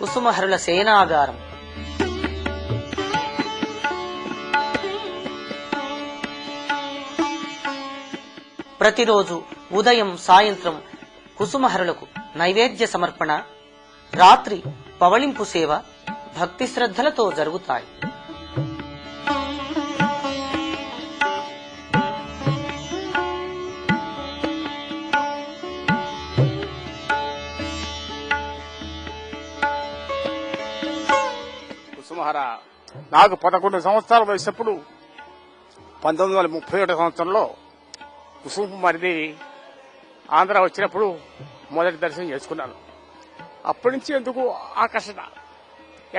కుసుమహరుల సేనాగారం. ప్రతిరోజు ఉదయం సాయంత్రం కుసుమహరులకు నైవేద్య సమర్పణ, రాత్రి పవళింపు సేవ భక్తి శ్రద్ధలతో జరుగుతాయి. కుసుమహర నాకు 11 సంవత్సరాల వయసప్పుడు 1931 సంవత్సరంలో కుసుమకుమారిదేవి ఆంధ్ర వచ్చినప్పుడు మొదటి దర్శనం చేసుకున్నాను. అప్పటి నుంచి ఎందుకు ఆకర్షణ,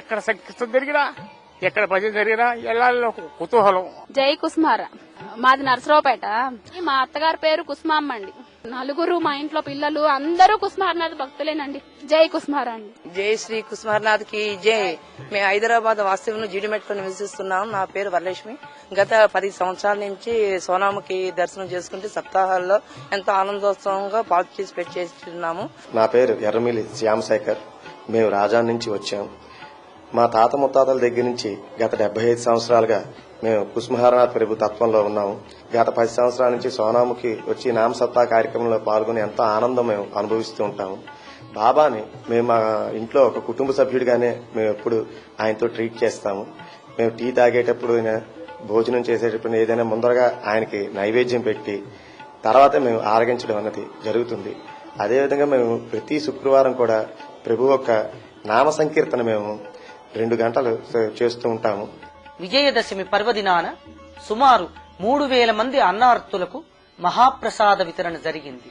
ఎక్కడ సంకీర్తన జరిగినా ఎక్కడ భజన జరిగినా ఎల్లాల్లో కుతూహలం. జై కుసుమహర. మాది నరసరావుపేట. మా అత్తగారి పేరు కుసుమమ్మ అండి. నలుగురు మా ఇంట్లో పిల్లలు అందరూ కుసుమహరనాథ్ భక్తులేనండి. జై కుసుమహర అండి. జై శ్రీ కుసుమహరనాథ్ కి జై. మేము హైదరాబాద్ వాస్తవ్యంలో జీడిమెట్లో నివసిస్తున్నాం. నా పేరు వరలక్ష్మి. గత 10 సంవత్సరాల నుంచి సోనాముఖి దర్శనం చేసుకుంటే సప్తాహాల్లో ఎంతో ఆనందోత్సవంగా పార్టిసిపేట్ చేస్తున్నాము. నా పేరు ఎర్రమిల్లి శ్యామశేఖర్. మేము రాజా నుంచి వచ్చాము. మా తాత ముత్తాతల దగ్గర నుంచి గత 75 సంవత్సరాలుగా మేము కుసుమహరనాథ్ ప్రభు తత్వంలో ఉన్నాము. గత 10 సంవత్సరాల నుంచి సోనాముఖి వచ్చి నామసత్తా కార్యక్రమంలో పాల్గొని ఎంతో ఆనందం మేము అనుభవిస్తూ ఉంటాము. బాబాని మేము మా ఇంట్లో ఒక కుటుంబ సభ్యుడిగానే మేము ఎప్పుడు ఆయనతో ట్రీట్ చేస్తాము. మేము టీ తాగేటప్పుడు, భోజనం చేసేటప్పుడు ఏదైనా ముందరగా ఆయనకి నైవేద్యం పెట్టి తర్వాత మేము ఆరగించడం అన్నది జరుగుతుంది. అదేవిధంగా మేము ప్రతి శుక్రవారం కూడా ప్రభు యొక్క నామ సంకీర్తన మేము 2 గంటలు చేస్తూ ఉంటాము. విజయదశమి పర్వదినాన సుమారు 3000 మంది అన్నార్తులకు మహాప్రసాద వితరణ జరిగింది.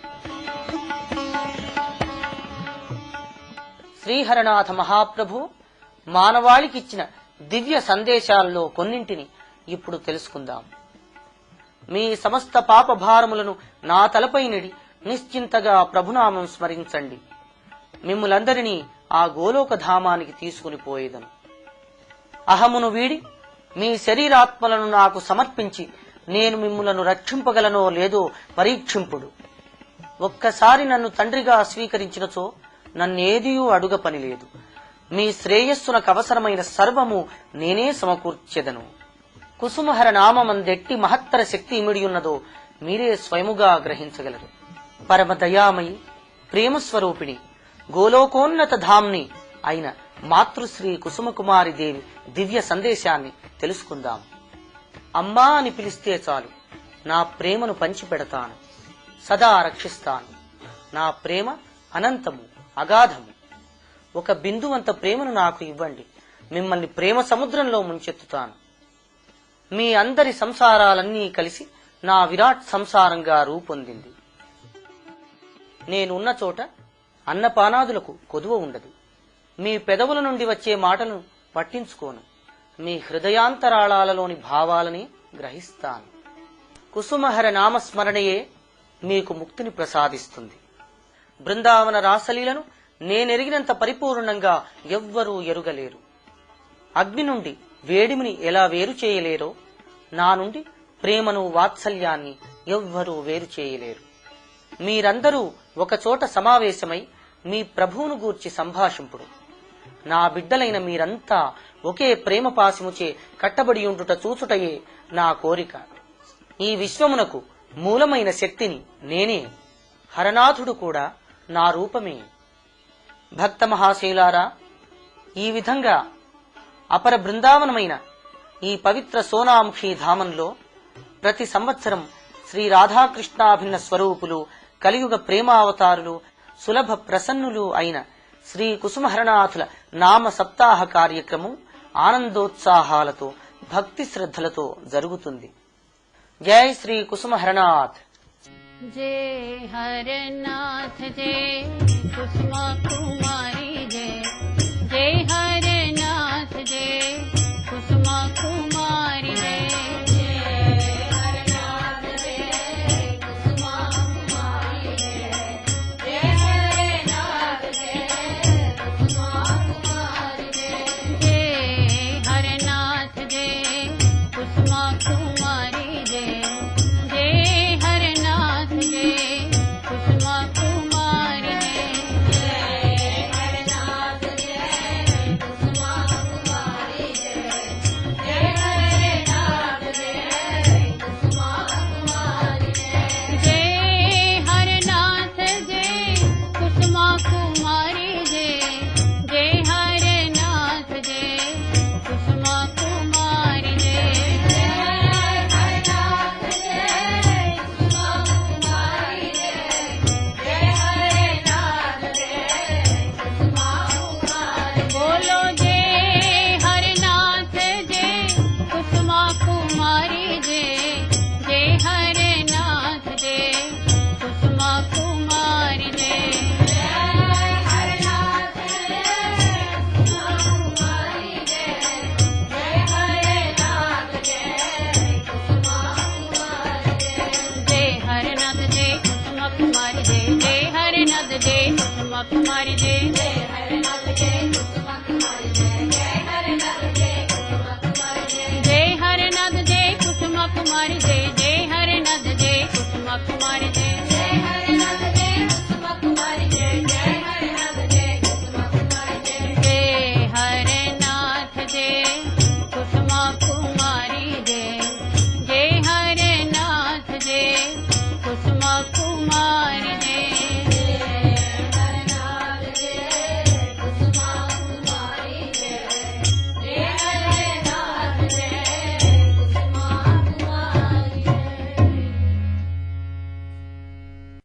శ్రీహరనాథ మహాప్రభు మానవాళికిచ్చిన దివ్య సందేశాల్లో కొన్నింటిని ఇప్పుడు తెలుసుకుందాం. మీ సమస్త పాప భారములను నా తలపై నిడి నిశ్చింతగా ప్రభునామం స్మరించండి. మిమ్ములందరినీ ఆ గోలోక ధామానికి తీసుకుని పోయేదను. అహమును వీడి మీ శరీరాత్మలను నాకు సమర్పించి నేను మిమ్ములను రక్షింపగలనో లేదో పరీక్షింపుడు. ఒక్కసారి నన్ను తండ్రిగా స్వీకరించినచో నన్నేదియూ అడుగ పనిలేదు. మీ శ్రేయస్సునకు అవసరమైన సర్వము నేనే సమకూర్చెదను. కుసుమహర నామమందెట్టి మహత్తర శక్తి ఇమిడియున్నదో మీరే స్వయముగా గ్రహించగలరు. పరమ దయామయి, ప్రేమస్వరూపిణి, గోలోకోన్నత ధామ్ని అయిన మాతృశ్రీ కుసుమకుమారి దేవి దివ్య సందేశాన్ని తెలుసుకుందాం. అమ్మా అని పిలిస్తే చాలు నా ప్రేమను పంచిపెడతాను, సదా రక్షిస్తాను. నా ప్రేమ అనంతము, అగాధము. ఒక బిందువంత ప్రేమను నాకు ఇవ్వండి, మిమ్మల్ని ప్రేమ సముద్రంలో ముంచెత్తుతాను. మీ అందరి సంసారాలన్నీ కలిసి నా విరాట్ సంసారంగా రూపొందింది. నేనున్న చోట అన్నపానాదులకు కొదువ ఉండదు. మీ పెదవుల నుండి వచ్చే మాటలను పట్టించుకోను. మీ హృదయాంతరాళాలలోని భావాలని గ్రహిస్తాను. కుసుమహర నామస్మరణయే మీకు ముక్తిని ప్రసాదిస్తుంది. బృందావన రాసలీలను నేనెరిగినంత పరిపూర్ణంగా ఎవ్వరూ ఎరుగలేరు. అగ్ని నుండి వేడిమిని ఎలా వేరు చేయలేరో, నా నుండి ప్రేమను, వాత్సల్యాన్ని ఎవ్వరూ వేరు చేయలేరు. మీరందరూ ఒకచోట సమావేశమై మీ ప్రభువును గూర్చి సంభాషింపుడు. నా బిడ్డలైన మీరంతా ఒకే ప్రేమ పాశముచే కట్టబడి ఉండుట చూచుటయే నా కోరిక. ఈ విశ్వమునకు మూలమైన శక్తిని నేనే. హరనాథుడు కూడా నా రూపమే. భక్త మహాశైలారా, ఈ విధంగా అపర బృందావనమైన ఈ పవిత్ర సోనాముఖి ధామంలో ప్రతి సంవత్సరం శ్రీ రాధాకృష్ణాభిన్న స్వరూపులు, కలియుగ ప్రేమావతారులు, సులభ ప్రసన్నులు అయిన శ్రీ కుసుమహరనాథుల నామ సప్తాహ కార్యక్రమం ఆనందోత్సాహాలతో, భక్తి శ్రద్ధలతో జరుగుతుంది. జై శ్రీ కుసుమహరనాథ్. జై హరనాథ్, జై కుసుమ కుమార్.